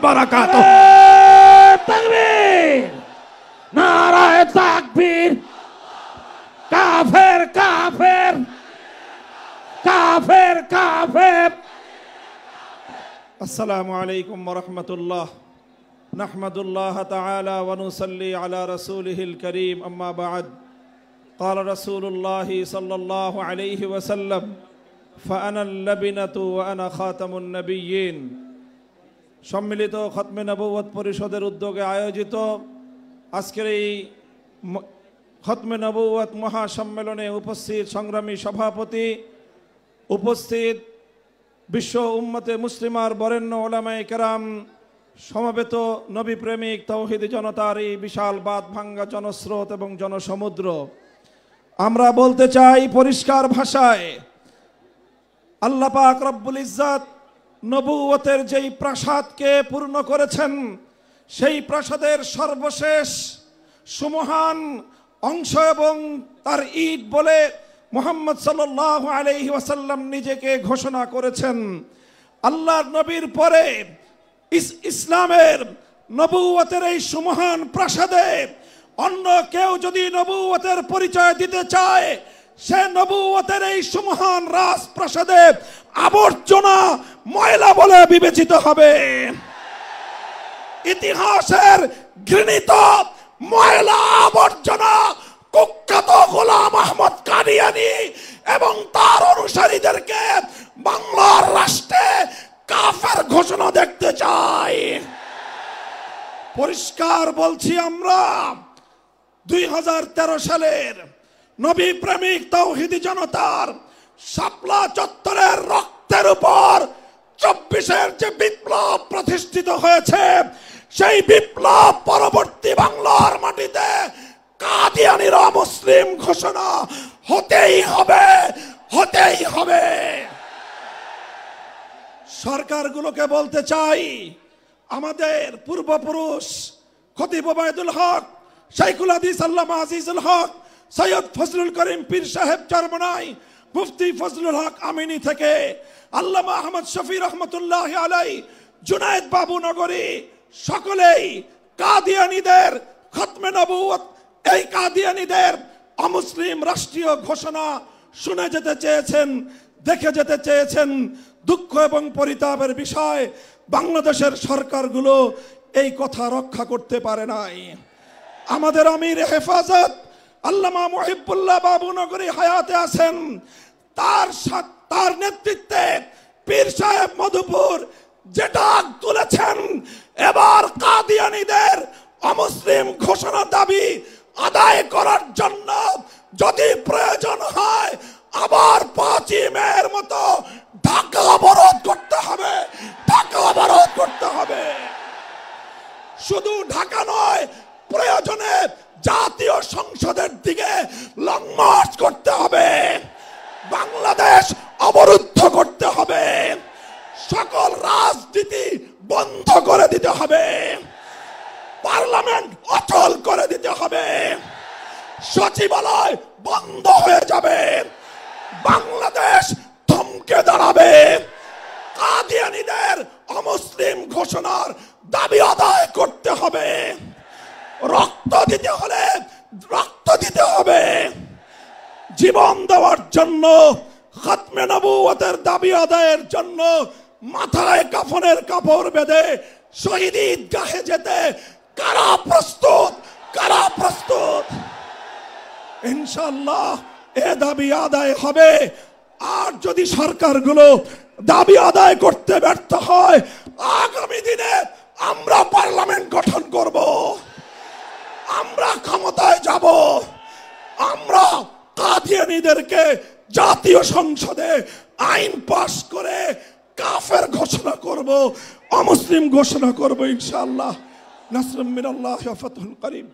বারাকাতুহু। তাকবীর, নারায়ে তাকবীর। কাফের কাফের কাফের কাফের। আসসালামু আলাইকুম ওয়া রাহমাতুল্লাহ। নাহমাদুল্লাহ তাআলা ওয়া নুসাল্লি আলা রাসূলিহিল কারীম, আম্মা বা'দ। قال رسول الله صلى الله عليه وسلم فأنا اللبنة وأنا خاتم النبيين। সম্মিলিত খতমে নবুয়ত পরিষদের উদ্যোগে আয়োজিত আজকের এই খতমে নবুয়ত মহাসম্মেলনে উপস্থিত সংগ্রামী সভাপতি, উপস্থিত বিশ্ব উম্মতে মুসলিমার বরেণ্য ওলামায়ে কেরাম, সমবেত নবী প্রেমিক তাওহীদি জনতার এই বিশাল বাঁধ ভাঙ্গা জনস্রোত এবং জনসমুদ্র, আমরা বলতে চাই পরিষ্কার ভাষায়, আল্লাহ পাক রব্বুল ইজ্জত নবুয়তের যেই প্রাসাদকে পূর্ণ করেছেন, সেই প্রাসাদের সর্বশেষ সুমহান অংশ এবং তার ঈদ বলে মুহাম্মদ সাল্লাল্লাহু আলাইহি ওয়াসাল্লাম নিজেকে ঘোষণা করেছেন। আল্লাহর নবীর পরে ইসলামের নবুয়তের এই সুমহান প্রাসাদে অন্য কেউ যদি নবুয়তের পরিচয় দিতে চায়, সে নবুয়তের এই সুমহান রাজপ্রাসাদে আবর্জনা, ময়লা বলে বিবেচিত হবে। ইতিহাসের ঘৃণিত ময়লা আবর্জনা কুখ্যাত গোলাম আহমদ কাদিয়ানী এবং তার অনুসারীদেরকে বাংলার রাষ্ট্রে কাফের ঘোষণা দেখতে চাই। পরিষ্কার বলছি, আমরা 2013 সালের নবী প্রেমিক তাওহীদি জনতার শাপলা চত্বরের রক্তের উপর 24-এর যে বিপ্লব প্রতিষ্ঠিত হয়েছে, সেই বিপ্লব পরবর্তী বাংলার মাটিতে কাদিয়ানীর অমুসলিম ঘোষণা হতেই হবে, হতেই হবে। সরকারগুলোকে বলতে চাই, আমাদের পূর্বপুরুষ খতিব ওবায়দুল হক, শাইখুল হাদিস আল্লামা আজিজুল হক, সৈয়দ ফজলুল করিম পীর সাহেব চরমনাই, মুফতি ফজলুল হক আমিনী থেকে আল্লামা আহমদ শফি রহমতুল্লাহ আলাইহি, জুনায়েদ বাবু নগরী, সকলেই কাদিয়ানীদের খতমে নবুয়ত, এই কাদিয়ানীদের অমুসলিম রাষ্ট্রীয় ঘোষণা শুনে যেতে চেয়েছেন, দেখে যেতে চেয়েছেন। দুঃখ এবং পরিতাপের বিষয়, বাংলাদেশের সরকারগুলো এই কথা রক্ষা করতে পারে নাই। আমাদের আমির হেফাজত আল্লামা মুহিবুল্লাহ বাবু নগরী হায়াতে আছেন, তার নেতৃত্বে পীর সাহেব মধুপুর যে ডাক তুলেছেন, এবার কাদিয়ানীদের অমুসলিম ঘোষণা দাবি আদায় করার জন্য যদি প্রয়োজন হয়, আবার 5ই মের মতো ঢাকা অবরোধ করতে হবে, ঢাকা অবরোধ করতে হবে। শুধু ঢাকা নয়, প্রয়োজনে জাতীয় সংসদের দিকে লং মার্চ করতে হবে, বাংলাদেশ অবরুদ্ধ করতে হবে, সকল রাজনীতি বন্ধ করে দিতে হবে, পার্লামেন্ট অচল করে দিতে হবে, সচিবালয় বন্ধ হয়ে যাবে, বাংলাদেশ থমকে দাঁড়াবে। কাদিয়ানীদের অমুসলিম ঘোষণার দাবি আদায় করতে হবে। রক্ত দিতে হলে রক্ত দিতে হবে। জীবন দেওয়ার জন্য, খতমে নবুয়তের দাবি আদায়ের জন্য মাথায় কাফনের কাপড় বেঁধে শহীদ ঈদগাহে যেতে কারা প্রস্তুত, কারা প্রস্তুত? ইনশাআল্লাহ এ দাবি আদায় হবে। আর যদি সরকারগুলো দাবি আদায় করতে ব্যর্থ হয়, আগামী দিনে আমরা পার্লামেন্ট গঠন করব, আমরা ক্ষমতায় যাব, আমরা কাদিয়ানীদেরকে জাতীয় সংসদে আইন পাশ করে কাফের ঘোষণা করব, অমুসলিম ঘোষণা করব ইনশাআল্লাহ। নাসরুম মিনাল্লাহি ওয়া ফাতহুন করিম।